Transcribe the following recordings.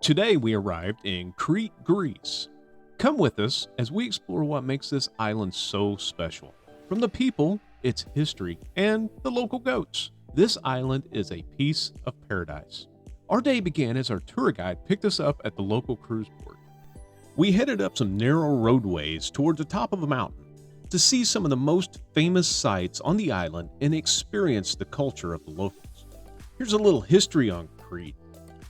Today we arrived in Crete, Greece. Come with us as we explore what makes this island so special. From the people, its history, and the local goats, this island is a piece of paradise. Our day began as our tour guide picked us up at the local cruise port. We headed up some narrow roadways toward the top of a mountain to see some of the most famous sites on the island and experience the culture of the locals. Here's a little history on Crete.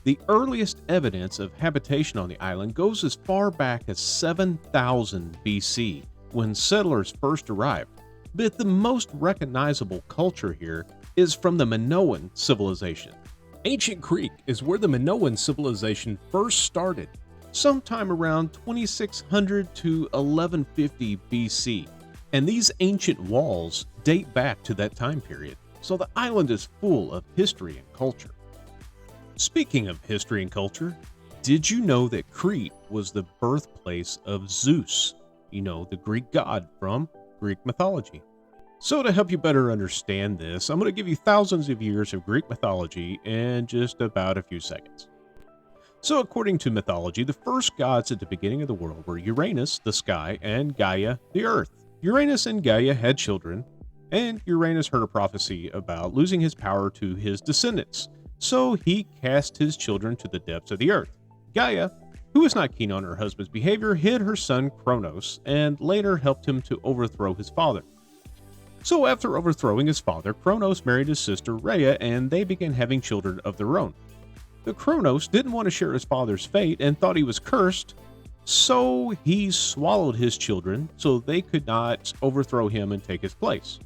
The earliest evidence of habitation on the island goes as far back as 7000 BC, when settlers first arrived. But the most recognizable culture here is from the Minoan civilization. Ancient Greek is where the Minoan civilization first started, sometime around 2600 to 1150 BC. And these ancient walls date back to that time period, so the island is full of history and culture. Speaking of history and culture, did you know that Crete was the birthplace of Zeus? You know, the Greek god from Greek mythology. So to help you better understand this, I'm going to give you thousands of years of Greek mythology in just about a few seconds. So according to mythology, the first gods at the beginning of the world were Uranus, the sky, and Gaia, the earth. Uranus and Gaia had children, and Uranus heard a prophecy about losing his power to his descendants. So he cast his children to the depths of the earth. Gaia, who was not keen on her husband's behavior, hid her son Kronos and later helped him to overthrow his father. So after overthrowing his father, Kronos married his sister Rhea and they began having children of their own. But Kronos didn't want to share his father's fate and thought he was cursed, so he swallowed his children so they could not overthrow him and take his place.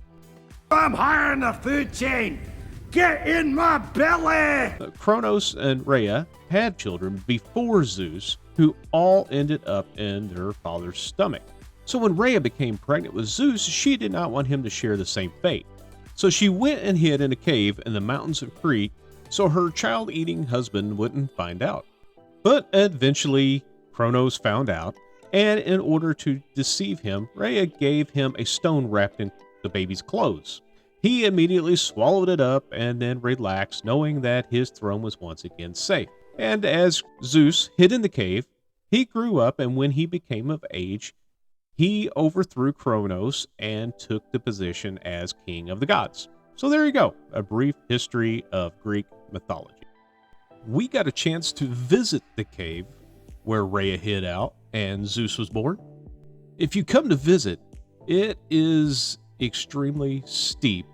I'm higher in the food chain. Get in my belly! Kronos and Rhea had children before Zeus, who all ended up in their father's stomach. So when Rhea became pregnant with Zeus, she did not want him to share the same fate. So she went and hid in a cave in the mountains of Crete so her child-eating husband wouldn't find out. But eventually, Kronos found out, and in order to deceive him, Rhea gave him a stone wrapped in the baby's clothes. He immediately swallowed it up and then relaxed, knowing that his throne was once again safe. And as Zeus hid in the cave, he grew up, and when he became of age, he overthrew Kronos and took the position as king of the gods. So there you go, a brief history of Greek mythology. We got a chance to visit the cave where Rhea hid out and Zeus was born. If you come to visit, it is extremely steep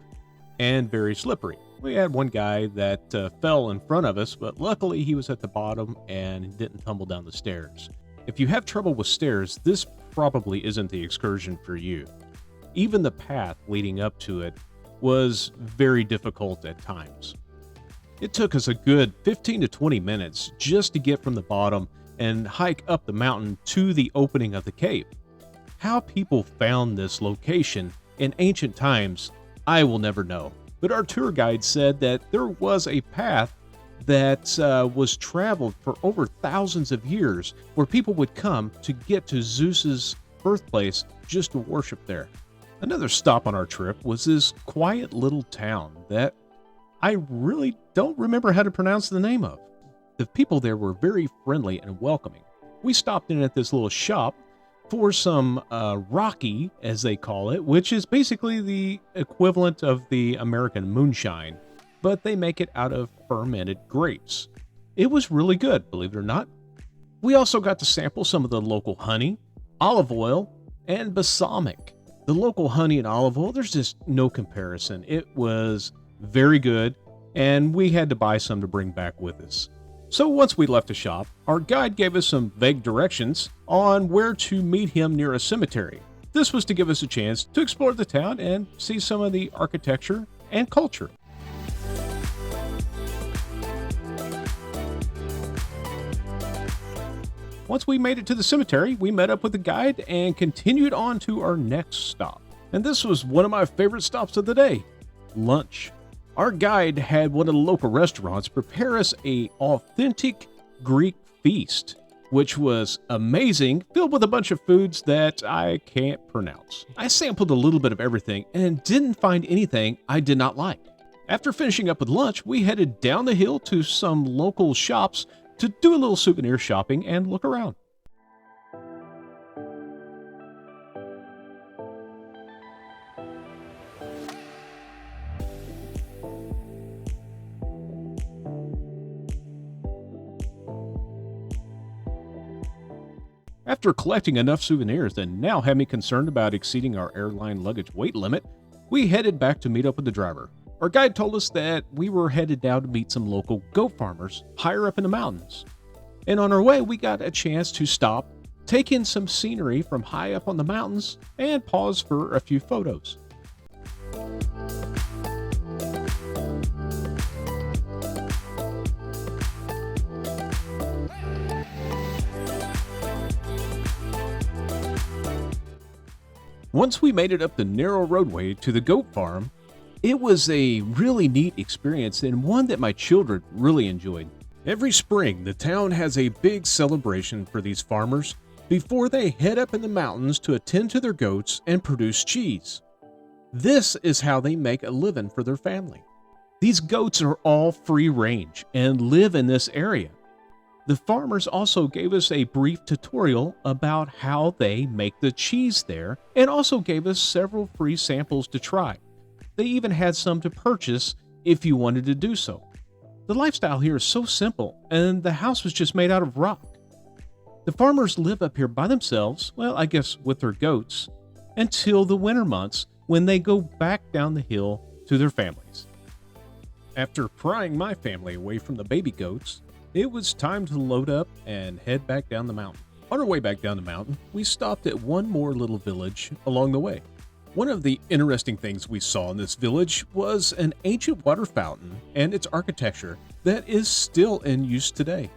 and very slippery. We had one guy that fell in front of us, but luckily he was at the bottom and didn't tumble down the stairs. If you have trouble with stairs, this probably isn't the excursion for you. Even the path leading up to it was very difficult at times. It took us a good 15 to 20 minutes just to get from the bottom and hike up the mountain to the opening of the cave. How people found this location in ancient times, I will never know. But our tour guide said that there was a path that was traveled for over thousands of years where people would come to get to Zeus's birthplace just to worship there. Another stop on our trip was this quiet little town that I really don't remember how to pronounce the name of. The people there were very friendly and welcoming. We stopped in at this little shop for some Rocky, as they call it, which is basically the equivalent of the American moonshine, but they make it out of fermented grapes. It was really good, believe it or not. We also got to sample some of the local honey, olive oil, and balsamic. The local honey and olive oil, there's just no comparison. It was very good, and we had to buy some to bring back with us. So once we left the shop, our guide gave us some vague directions on where to meet him near a cemetery. This was to give us a chance to explore the town and see some of the architecture and culture. Once we made it to the cemetery, we met up with the guide and continued on to our next stop. And this was one of my favorite stops of the day, lunch. Our guide had one of the local restaurants prepare us an authentic Greek feast, which was amazing, filled with a bunch of foods that I can't pronounce. I sampled a little bit of everything and didn't find anything I did not like. After finishing up with lunch, we headed down the hill to some local shops to do a little souvenir shopping and look around. After collecting enough souvenirs and now having concerned about exceeding our airline luggage weight limit, we headed back to meet up with the driver. Our guide told us that we were headed down to meet some local goat farmers higher up in the mountains. And on our way, we got a chance to stop, take in some scenery from high up on the mountains, and pause for a few photos. Once we made it up the narrow roadway to the goat farm, it was a really neat experience and one that my children really enjoyed. Every spring, the town has a big celebration for these farmers before they head up in the mountains to attend to their goats and produce cheese. This is how they make a living for their family. These goats are all free range and live in this area. The farmers also gave us a brief tutorial about how they make the cheese there and also gave us several free samples to try. They even had some to purchase if you wanted to do so. The lifestyle here is so simple, and the house was just made out of rock. The farmers live up here by themselves, well, I guess with their goats, until the winter months when they go back down the hill to their families. After prying my family away from the baby goats, it was time to load up and head back down the mountain. On our way back down the mountain, we stopped at one more little village along the way. One of the interesting things we saw in this village was an ancient water fountain and its architecture that is still in use today.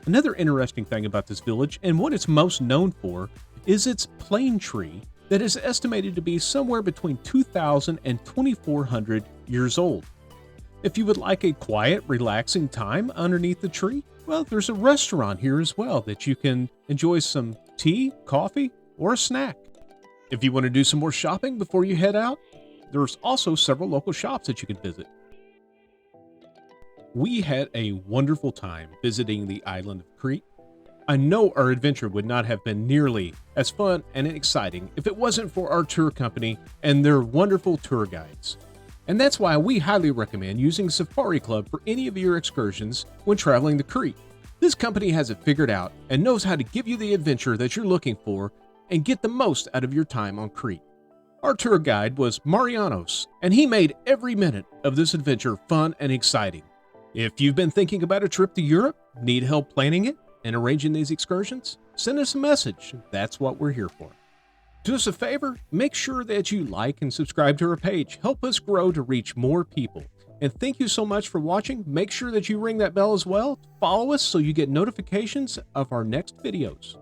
Another interesting thing about this village, and what it's most known for, is its plane tree that is estimated to be somewhere between 2,000 and 2,400 years old. If you would like a quiet, relaxing time underneath the tree, well, there's a restaurant here as well that you can enjoy some tea, coffee, or a snack. If you want to do some more shopping before you head out, there's also several local shops that you can visit. We had a wonderful time visiting the island of Crete. I know our adventure would not have been nearly as fun and exciting if it wasn't for our tour company and their wonderful tour guides. And that's why we highly recommend using Safari Club for any of your excursions when traveling to Crete. This company has it figured out and knows how to give you the adventure that you're looking for and get the most out of your time on Crete. Our tour guide was Marianos, and he made every minute of this adventure fun and exciting. If you've been thinking about a trip to Europe, need help planning it and arranging these excursions, send us a message. That's what we're here for. Do us a favor, make sure that you like and subscribe to our page. Help us grow to reach more people. And thank you so much for watching. Make sure that you ring that bell as well. Follow us so you get notifications of our next videos.